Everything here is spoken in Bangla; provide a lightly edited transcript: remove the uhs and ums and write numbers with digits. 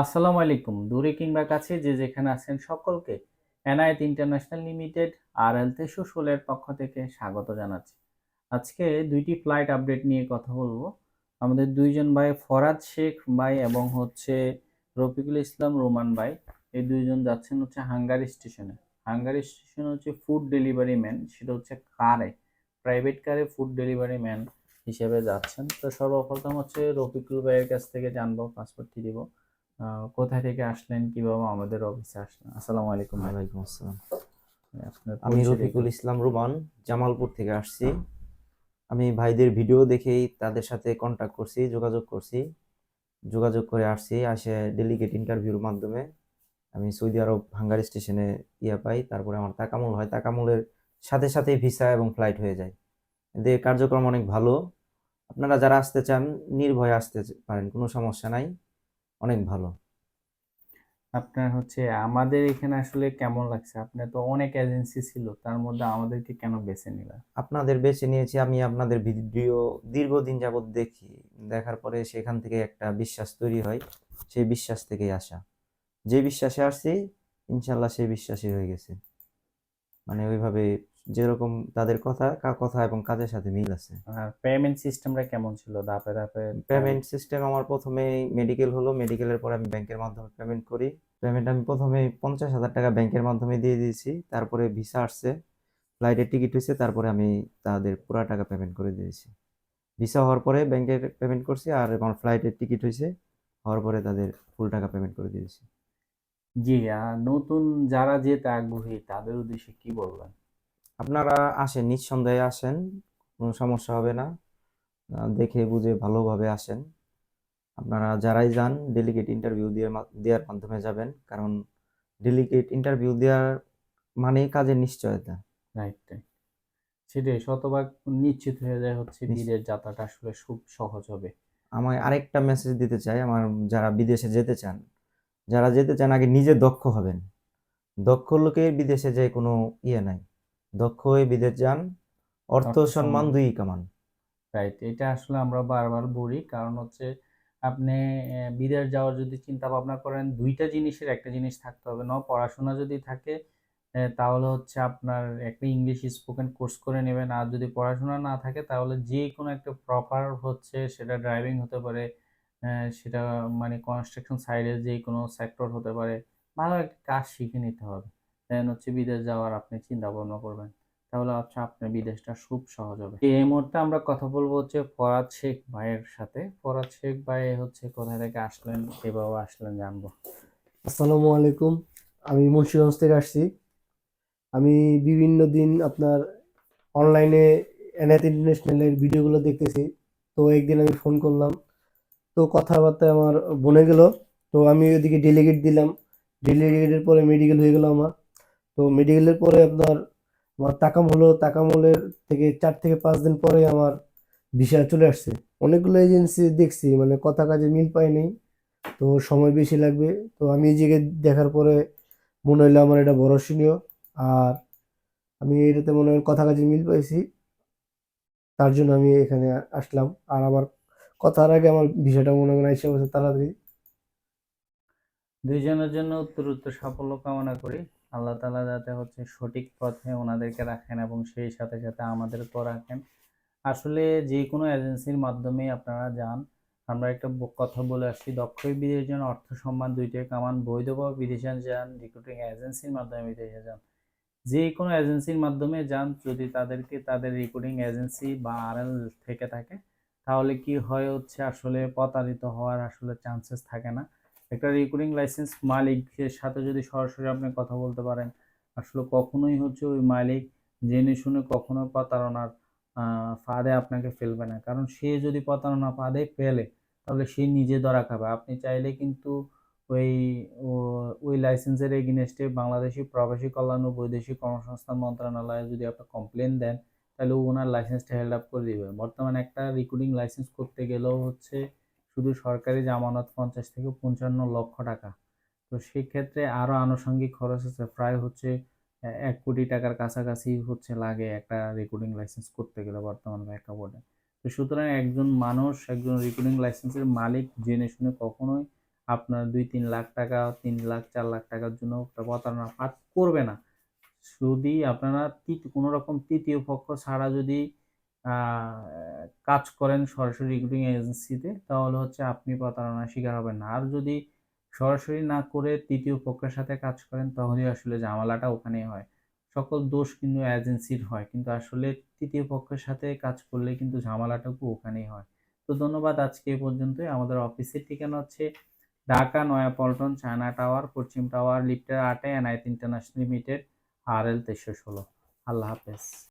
আসসালামু আলাইকুম। দূরে কিংবা কাছে যে যেখানে আছেন সকলকে এনায়েত ইন্টারন্যাশনাল লিমিটেড আর এলতেশো শোলের পক্ষ থেকে স্বাগত জানাচ্ছি। আজকে দুইটি ফ্লাইট আপডেট নিয়ে কথা বলবো। আমাদের দুইজন ভাই ফরাদ শেখ ভাই এবং রফিকুল ইসলাম রোমান ভাই, এই দুইজন যাচ্ছেন হাঙ্গারি স্টেশনে। হাঙ্গারি স্টেশনে ফুড ডেলিভারি ম্যান, সেটা কারে, প্রাইভেট কারে ফুড ডেলিভারি ম্যান হিসেবে যাচ্ছেন। তো সর্বপ্রথম রফিকুল ভাইয়ের কাছ থেকে জানবো, পাসপোর্টটি দিব। কোথা থেকে আসলেন, কিভাবে আমাদের অফিসে আসলেন? আসসালামু আলাইকুম ভাই। ওয়ালাইকুম আসসালাম। আপনার আমি পরিচয় একটু। রফিকুল ইসলাম রুমান, জামালপুর থেকে আসছি। আমি ভাইদের ভিডিও দেখেই তাদের সাথে কন্টাক্ট করছি, যোগাযোগ করছি, যোগাযোগ করে আসছি। ডেলিগেট ইন্টারভিউর মাধ্যমে আমি সৌদি আরব হাঙ্গারি স্টেশনে পাই। তারপরে আমার তাকামুল হয়, তাকামুলের সাথে সাথে ভিসা এবং ফ্লাইট হয়ে যায়। এদের কার্যক্রম অনেক ভালো। আপনারা যারা আসতে চান নির্ভয়ে আসতে পারেন, কোনো সমস্যা নাই, অনেক ভালো। আপনার আমাদের এখানে আসলে কেমন লাগছে? আপনার তো অনেক এজেন্সি ছিল, তার মধ্যে আমাদেরকে কেন বেছে নিলেন? আপনাদের বেছে নিয়েছি, আমি আপনাদের ভিডিও দীর্ঘদিন যাবত দেখি, দেখার পরে সেখান থেকে একটা বিশ্বাস তৈরি হয়। সেই বিশ্বাস থেকেই আসা, যে বিশ্বাসে আসছি ইনশাল্লাহ সেই বিশ্বাসই হয়ে গেছে। মানে ওইভাবে যেরকম তাদের কথা এবং কাজের সাথে মিল আছে। আর পেমেন্ট সিস্টেমটা কেমন ছিল? ধাপে ধাপে পেমেন্ট সিস্টেম আমার প্রথমে মেডিকেল হলো, মেডিকেলের পরে আমি ব্যাংকের মাধ্যমে পেমেন্ট করি। পেমেন্ট আমি প্রথমে 50,000 টাকা ব্যাংকের মাধ্যমে দিয়ে দিয়েছি, তারপরে ভিসা আসছে, ফ্লাইটের টিকিট হয়েছে, তারপরে আমি তাদের পুরো টাকা পেমেন্ট করে দিয়েছি। ভিসা হওয়ার পরে ব্যাংকের পেমেন্ট করছি, আর আমার ফ্লাইটের টিকিট হয়েছে, হওয়ার পরে তাদের ফুল টাকা পেমেন্ট করে দিয়েছি। জি। নতুন যারা যেতে আগ্রহী তাদের উদ্দেশ্যে কি বলবেন? আপনারা আসেন, নিঃসন্দেহে আসেন, কোনো সমস্যা হবে না। দেখে বুঝে ভালোভাবে আসেন। আপনারা যারাই যান ডেলিগেট ইন্টারভিউ দেওয়ার মাধ্যমে যাবেন, কারণ ডেলিগেট ইন্টারভিউ দেওয়ার মানেই কাজের নিশ্চয়তা। Right, right. সেটাই, শতভাগ নিশ্চিত হয়ে যায় নিস- বিদেশ যাত্রাটা আসলে খুব সহজ হবে। আমায় আরেকটা মেসেজ দিতে চাই আমার, যারা বিদেশে যেতে চান, যারা যেতে চান আগে নিজে দক্ষ হবেন। দক্ষ লোকের বিদেশে যে কোনো নাই, দক্ষ হয়ে বিদেশ যান, অর্থ অর্থ সম্মান সম্মান। দুই কামান। রাইট, এটা আসলে আমরা বারবার বলি, কারণ আপনি বিদেশ যাওয়ার যদি চিন্তা ভাবনা করেন, দুইটা জিনিসের একটা জিনিস থাকতে হবে না। পড়াশোনা যদি থাকে, তাহলে আপনার একটা ইংলিশ স্পোকেন কোর্স করে নেবেন। আর যদি পড়াশোনা না থাকে, তাহলে যে কোনো একটা প্রপার সেটা ড্রাইভিং হতে পারে, সেটা মানে কনস্ট্রাকশন সাইডে যে কোনো সেক্টর হতে পারে, ভালো একটা কাজ শিখে নিতে হবে। দেন বিদেশ যাওয়ার আপনি চিন্তা ভাবনা করবেন, তাহলে আপনার বিদেশটা খুব সহজ হবে। এই মুহূর্তে আমরা কথা বলবো ফরাদ শেখ ভাইয়ের সাথে। ফরাদ শেখ ভাই কোথা থেকে আসলেন, কিভাবে আসলেন জানবো। আসসালামু আলাইকুম। আমি মুন্সিগঞ্জ থেকে আসছি। আমি বিভিন্ন দিন আপনার অনলাইনে এনএত ইন্টারন্যাশনালের ভিডিওগুলো দেখতেছি। তো একদিন আমি ফোন করলাম, তো কথাবার্তা আমার বনে গেল। তো আমি ওইদিকে ডেলিগেট দিলাম, ডেলিগেটের পরে মেডিকেল হয়ে গেল আমার। তো মেডিকেলের পরে আপনার আমার তাকাম হলো, তাকামলের থেকে 4 থেকে 5 দিন পরে আমার ভিসা চলে আসছে। অনেকগুলো এজেন্সি দেখছি, মানে কথা কাজে মিল পাই নাই, তো সময় বেশি লাগবে। তো আমি এই জায়গায় দেখার পরে মনে হইলো আমার এটা ভরসনীয়, আর আমি এটাতে মনে হয় কথা কাজে মিল পাইছি, তার জন্য আমি এখানে আসলাম। আর আমার কথার আগে আমার বিষয়টা মনে হয় এসে বসে তাড়াতাড়ি। দুইজনের জন্য উত্তর উত্তর সাফল্য কামনা করি। আল্লাহ তাআলা যাতে সঠিক পথে ওনাদেরকে রাখেন এবং সেই সাথে সাথে আমাদেরকেও রাখেন। আসলে যে কোনো এজেন্সির মাধ্যমে আপনারা যান, আমরা একটা কথা বলে আসছি, দক্ষই বিদেশ যান, অর্থ সম্মান দুইটাই কামান। বৈধভাবে বিদেশে যান, রিক্রুটিং এজেন্সির মাধ্যমে বিদেশে যান, যে কোনো এজেন্সির মাধ্যমে যান, যদি তাদের রিক্রুটিং এজেন্সি বা আরএল থেকে থাকে, তাহলে কি হয় আসলে প্রতারিত হওয়ার আসলে চান্সেস থাকে না। একটা রিক্রুটিং লাইসেন্স মালিকের সাথে যদি সরাসরি আপনি কথা বলতে পারেন, আসলে কখনোই ওই মালিক জেনে শুনে কখনো প্রতারণার ফাঁদে আপনাকে ফেলবে না। কারণ সে যদি প্রতারণা ফাঁদে ফেলে, তাহলে সে নিজে ধরা খাবে। আপনি চাইলে কিন্তু ওই ওই লাইসেন্সের এগেইনস্টে বাংলাদেশি প্রবাসী কল্যাণ ও বৈদেশিক কর্মসংস্থান মন্ত্রণালয়ে যদি আপনি কমপ্লেন দেন, তাহলে ওনার লাইসেন্সটা হেল্ড আপ করে দিবে। বর্তমানে একটা রিক্রুটিং লাইসেন্স করতে গেলেও শুধু সরকারি জামানত 50 থেকে 55 লক্ষ টাকা। তো সেক্ষেত্রে আরো আনুষঙ্গিক খরচ আছে, প্রায় 1 কোটি টাকার কাছাকাছি লাগে একটা রেকর্ডিং লাইসেন্স করতে গেলে বর্তমান প্রেক্ষাপটে। তো সুতরাং একজন মানুষ একজন রেকর্ডিং লাইসেন্সের মালিক জেনে শুনে কখনোই আপনার 2-3 লাখ টাকা, 3 লাখ 4 লাখ টাকার জন্য একটা প্রতারণা করবে না। যদি আপনারা কোনো রকম তৃতীয় পক্ষ ছাড়া যদি কাজ করেন সরাসরি রিক্রুটিং এজেন্সিতে, তাহলে হচ্ছে আপনি প্রতারণার শিকার হবেন না। আর যদি সরাসরি না করে তৃতীয় পক্ষের সাথে কাজ করেন, তাহলে আসলে ঝামেলাটা ওখানেই হয়। সকল দোষ কিন্তু এজেন্সির হয়, কিন্তু আসলে তৃতীয় পক্ষের সাথে কাজ করলে কিন্তু ঝামেলাটুকু ওখানেই হয়। তো ধন্যবাদ, আজকে এই পর্যন্তই। আমাদের অফিসের ঠিকানা হচ্ছে ঢাকা নয়াপল্টন, চায়না টাওয়ার, পশ্চিম টাওয়ার, লিফটের 8-এ, এনায়েত ইন্টারন্যাশনাল লিমিটেড, RL 2316। আল্লাহ হাফেজ।